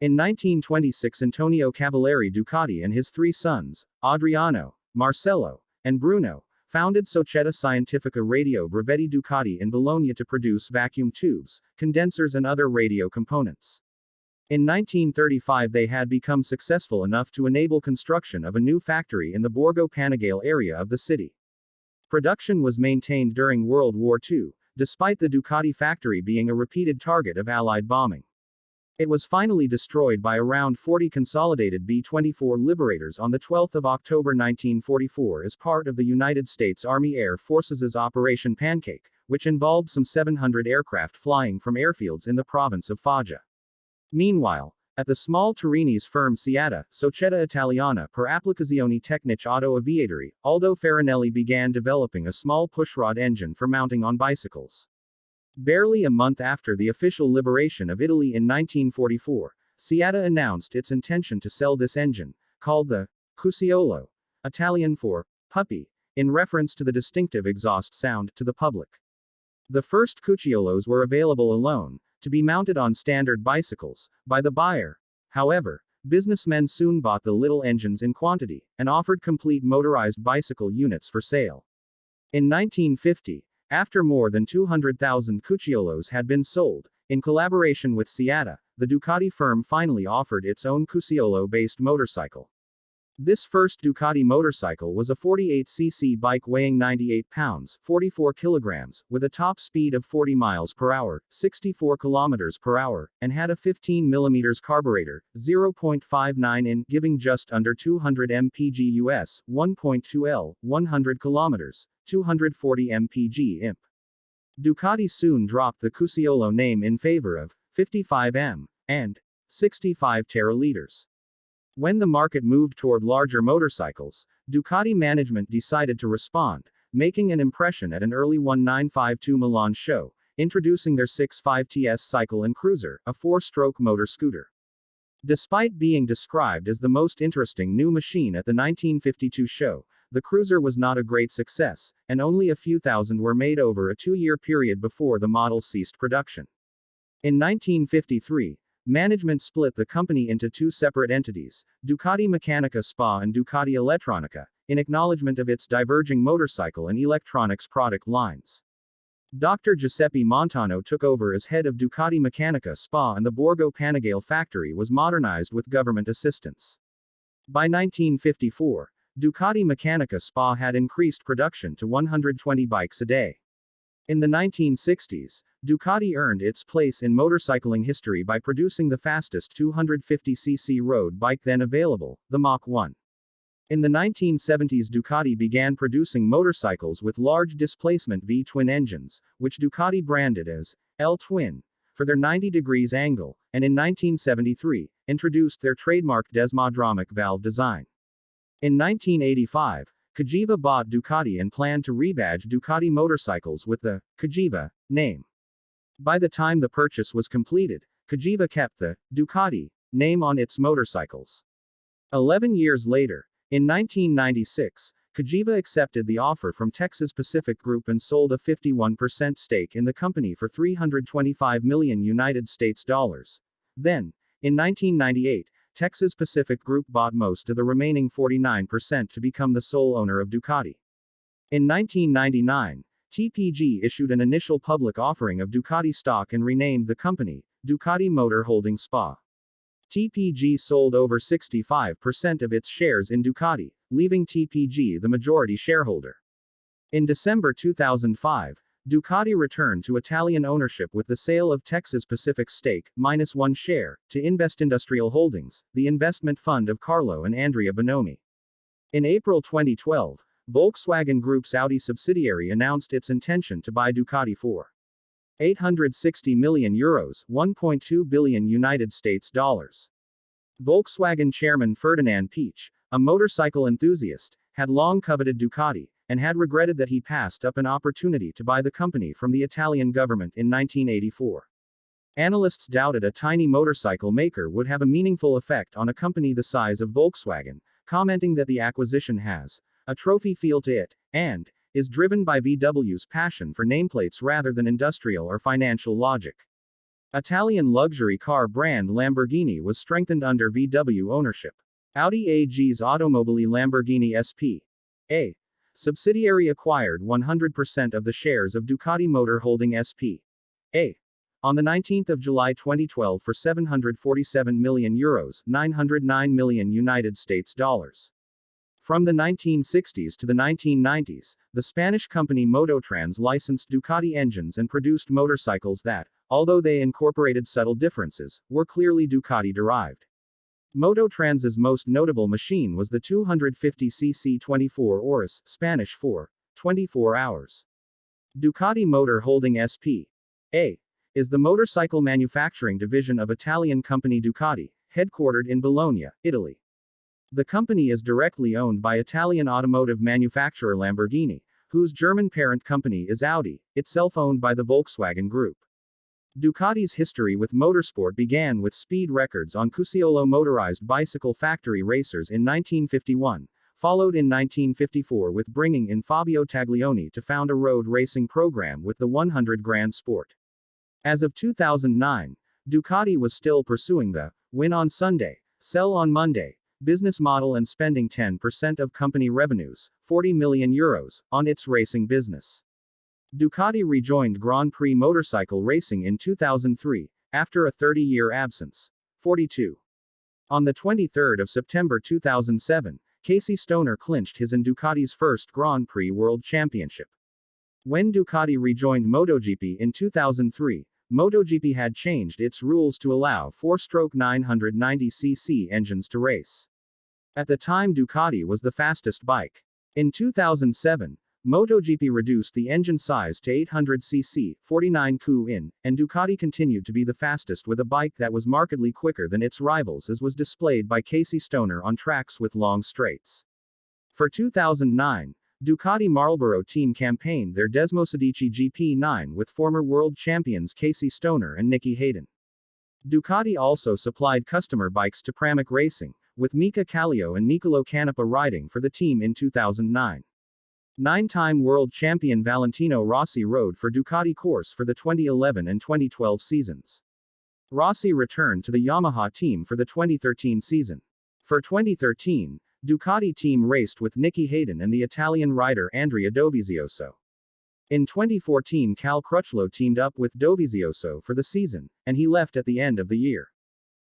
In 1926, Antonio Cavalieri Ducati and his three sons, Adriano, Marcello, and Bruno, founded Società Scientifica Radio Brevetti Ducati in Bologna to produce vacuum tubes, condensers and other radio components. In 1935 they had become successful enough to enable construction of a new factory in the Borgo Panigale area of the city. Production was maintained during World War II, despite the Ducati factory being a repeated target of Allied bombing. It was finally destroyed by around 40 consolidated B-24 Liberators on 12 October 1944 as part of the United States Army Air Forces' Operation Pancake, which involved some 700 aircraft flying from airfields in the province of Foggia. Meanwhile, at the small Turinese firm SIATA, Società Italiana per Applicazioni Tecniche Auto Aviatori, Aldo Farinelli began developing a small pushrod engine for mounting on bicycles. Barely a month after the official liberation of Italy in 1944, SIATA announced its intention to sell this engine, called the Cucciolo, Italian for puppy, in reference to the distinctive exhaust sound, to the public. The first Cucciolos were available alone, to be mounted on standard bicycles, by the buyer. However, businessmen soon bought the little engines in quantity, and offered complete motorized bicycle units for sale. In 1950, after more than 200,000 Cucciolos had been sold, in collaboration with SIATA, the Ducati firm finally offered its own Cucciolo-based motorcycle. This first Ducati motorcycle was a 48cc bike weighing 98 pounds, 44 kilograms, with a top speed of 40 miles per hour, 64 kilometers per hour, and had a 15 mm carburetor, 0.59 in, giving just under 200 mpg US, 1.2 L, 100 kilometers, 240 mpg imp. Ducati soon dropped the Cucciolo name in favor of 55M and 65 teraliters. When the market moved toward larger motorcycles, Ducati management decided to respond, making an impression at an early 1952 Milan show, introducing their 65TS Cycle and Cruiser, a 4-stroke motor scooter. Despite being described as the most interesting new machine at the 1952 show, the Cruiser was not a great success, and only a few thousand were made over a 2-year period before the model ceased production. In 1953, management split the company into two separate entities, Ducati Meccanica SPA and Ducati Elettronica, in acknowledgement of its diverging motorcycle and electronics product lines. Dr. Giuseppe Montano took over as head of Ducati Meccanica SPA and the Borgo Panigale factory was modernized with government assistance. By 1954, Ducati Meccanica SPA had increased production to 120 bikes a day. In the 1960s, Ducati earned its place in motorcycling history by producing the fastest 250cc road bike then available, the Mach 1. In the 1970s Ducati began producing motorcycles with large displacement V-twin engines, which Ducati branded as L-twin, for their 90 degrees angle, and in 1973, introduced their trademark Desmodramic valve design. In 1985, Cagiva bought Ducati and planned to rebadge Ducati motorcycles with the Cagiva name. By the time the purchase was completed, Cagiva kept the Ducati name on its motorcycles. 11 years later, in 1996, Cagiva accepted the offer from Texas Pacific Group and sold a 51% stake in the company for $325 million United States dollars. Then, in 1998, Texas Pacific Group bought most of the remaining 49% to become the sole owner of Ducati. In 1999, TPG issued an initial public offering of Ducati stock and renamed the company Ducati Motor Holding SPA. TPG sold over 65% of its shares in Ducati, leaving TPG the majority shareholder. In December 2005, Ducati returned to Italian ownership with the sale of Texas Pacific's stake, -1 share, to Investindustrial Holdings, the investment fund of Carlo and Andrea Bonomi. In April 2012, Volkswagen Group's Audi subsidiary announced its intention to buy Ducati for €860 million, 1.2 billion United States dollars. Volkswagen chairman Ferdinand Piëch, a motorcycle enthusiast, had long coveted Ducati, and had regretted that he passed up an opportunity to buy the company from the Italian government in 1984. Analysts doubted a tiny motorcycle maker would have a meaningful effect on a company the size of Volkswagen, commenting that the acquisition has a trophy feel to it, and is driven by VW's passion for nameplates rather than industrial or financial logic. Italian luxury car brand Lamborghini was strengthened under VW ownership. Audi AG's Automobili Lamborghini S.p.A. subsidiary acquired 100% of the shares of Ducati Motor Holding S.p.A. on the 19th of July 2012 for €747 million, 909 million United States dollars. From the 1960s to the 1990s, the Spanish company Mototrans licensed Ducati engines and produced motorcycles that, although they incorporated subtle differences, were clearly Ducati-derived. Mototrans's most notable machine was the 250cc 24 horas, Spanish for 24 hours. Ducati Motor Holding S.p.A. is the motorcycle manufacturing division of Italian company Ducati, headquartered in Bologna, Italy. The company is directly owned by Italian automotive manufacturer Lamborghini, whose German parent company is Audi, itself owned by the Volkswagen Group. Ducati's history with motorsport began with speed records on Cusiolo motorized bicycle factory racers in 1951, followed in 1954 with bringing in Fabio Taglioni to found a road racing program with the 100 Grand Sport. As of 2009, Ducati was still pursuing the win on Sunday, sell on Monday business model and spending 10% of company revenues, €40 million, on its racing business. Ducati rejoined Grand Prix motorcycle racing in 2003, after a 30-year absence. 42. On the 23rd of September 2007, Casey Stoner clinched his and Ducati's first Grand Prix World Championship. When Ducati rejoined MotoGP in 2003, MotoGP had changed its rules to allow 4-stroke 990cc engines to race. At the time Ducati was the fastest bike. In 2007, MotoGP reduced the engine size to 800cc, 49 cu-in, and Ducati continued to be the fastest with a bike that was markedly quicker than its rivals, as was displayed by Casey Stoner on tracks with long straights. For 2009, Ducati Marlboro team campaigned their Desmodramic GP9 with former world champions Casey Stoner and Nicky Hayden. Ducati also supplied customer bikes to Pramac Racing, with Mika Kallio and Niccolò Canepa riding for the team in 2009. Nine-time world champion Valentino Rossi rode for Ducati course for the 2011 and 2012 seasons. Rossi returned to the Yamaha team for the 2013 season. For 2013, Ducati team raced with Nicky Hayden and the Italian rider Andrea Dovizioso. In 2014 Cal Crutchlow teamed up with Dovizioso for the season, and he left at the end of the year.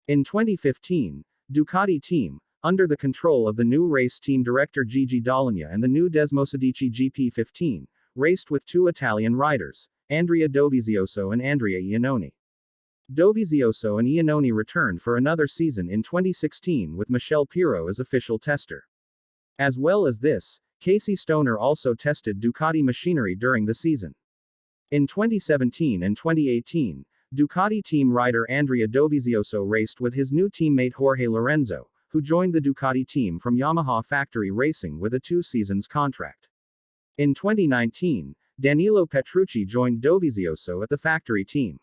In 2015, Ducati team, under the control of the new race team director Gigi Dall'Igna and the new Desmodramic GP15, raced with two Italian riders, Andrea Dovizioso and Andrea Iannone. Dovizioso and Iannone returned for another season in 2016 with Michel Pirot as official tester. As well as this, Casey Stoner also tested Ducati machinery during the season. In 2017 and 2018, Ducati team rider Andrea Dovizioso raced with his new teammate Jorge Lorenzo, who joined the Ducati team from Yamaha Factory Racing with a 2-seasons contract. In 2019, Danilo Petrucci joined Dovizioso at the factory team.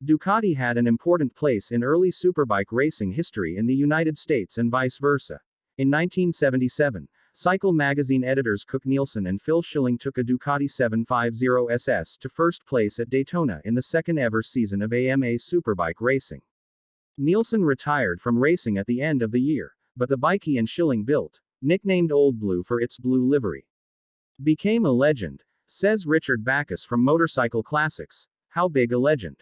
Ducati had an important place in early superbike racing history in the United States and vice versa. In 1977, Cycle magazine editors Cook Nielsen and Phil Schilling took a Ducati 750SS to first place at Daytona in the second-ever season of AMA Superbike racing. Nielsen retired from racing at the end of the year, but the bike he and Schilling built, nicknamed Old Blue for its blue livery, became a legend, says Richard Backus from Motorcycle Classics. How big a legend?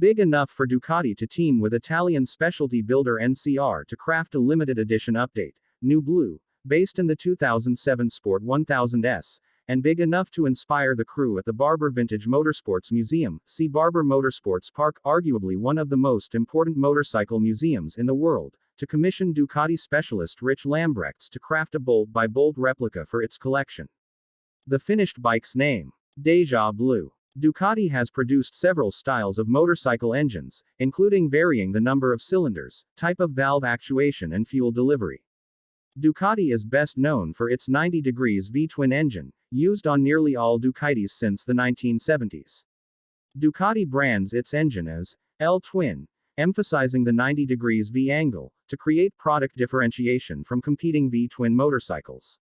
Big enough for Ducati to team with Italian specialty builder NCR to craft a limited edition update, New Blue, based in the 2007 Sport 1000S, and big enough to inspire the crew at the Barber Vintage Motorsports Museum, see Barber Motorsports Park, arguably one of the most important motorcycle museums in the world, to commission Ducati specialist Rich Lambrechts to craft a bolt-by-bolt replica for its collection. The finished bike's name, Deja Blue. Ducati has produced several styles of motorcycle engines, including varying the number of cylinders, type of valve actuation and fuel delivery. Ducati is best known for its 90 degrees V-twin engine, used on nearly all Ducatis since the 1970s. Ducati brands its engine as L-twin, emphasizing the 90 degrees V-angle, to create product differentiation from competing V-twin motorcycles.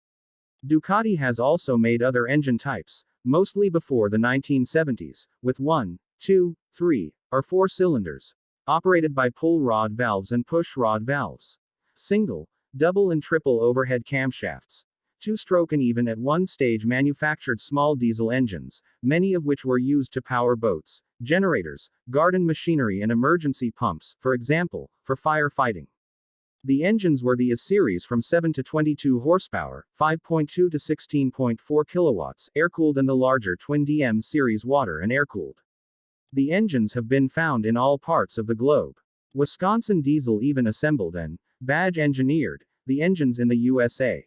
Ducati has also made other engine types, mostly before the 1970s, with 1, 2, 3, are 4 cylinders, operated by pull rod valves and push rod valves. Single, double and triple overhead camshafts. 2-stroke and even at one stage manufactured small diesel engines, many of which were used to power boats, generators, garden machinery and emergency pumps, for example, for firefighting. The engines were the A series from 7 to 22 horsepower, 5.2 to 16.4 kilowatts, air-cooled, and the larger twin DM series water and air-cooled. The engines have been found in all parts of the globe. Wisconsin Diesel even assembled and badge engineered the engines in the USA.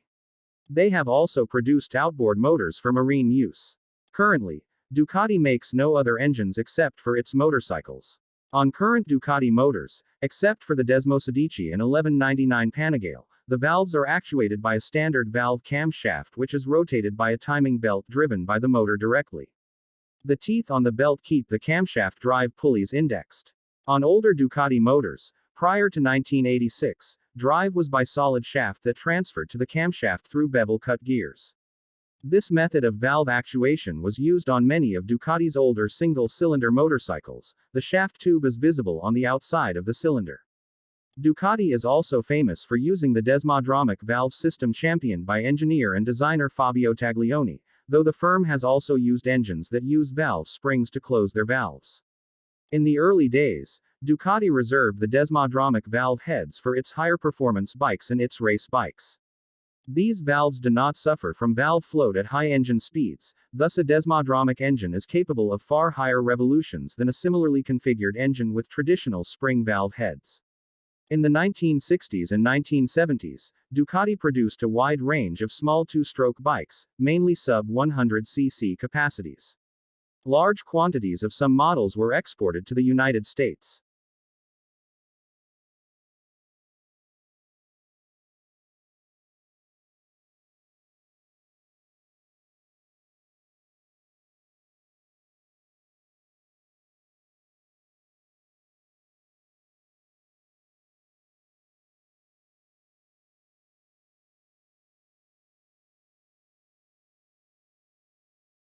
They have also produced outboard motors for marine use. Currently, Ducati makes no other engines except for its motorcycles. On current Ducati motors, except for the Desmodramic and 1199 Panigale, the valves are actuated by a standard valve camshaft which is rotated by a timing belt driven by the motor directly. The teeth on the belt keep the camshaft drive pulleys indexed. On older Ducati motors, prior to 1986, drive was by solid shaft that transferred to the camshaft through bevel-cut gears. This method of valve actuation was used on many of Ducati's older single-cylinder motorcycles. The shaft tube is visible on the outside of the cylinder. Ducati is also famous for using the Desmodramic valve system championed by engineer and designer Fabio Taglioni, though the firm has also used engines that use valve springs to close their valves. In the early days, Ducati reserved the Desmodramic valve heads for its higher performance bikes and its race bikes. These valves do not suffer from valve float at high engine speeds, thus a Desmodramic engine is capable of far higher revolutions than a similarly configured engine with traditional spring valve heads. In the 1960s and 1970s, Ducati produced a wide range of small 2-stroke bikes, mainly sub-100cc capacities. Large quantities of some models were exported to the United States.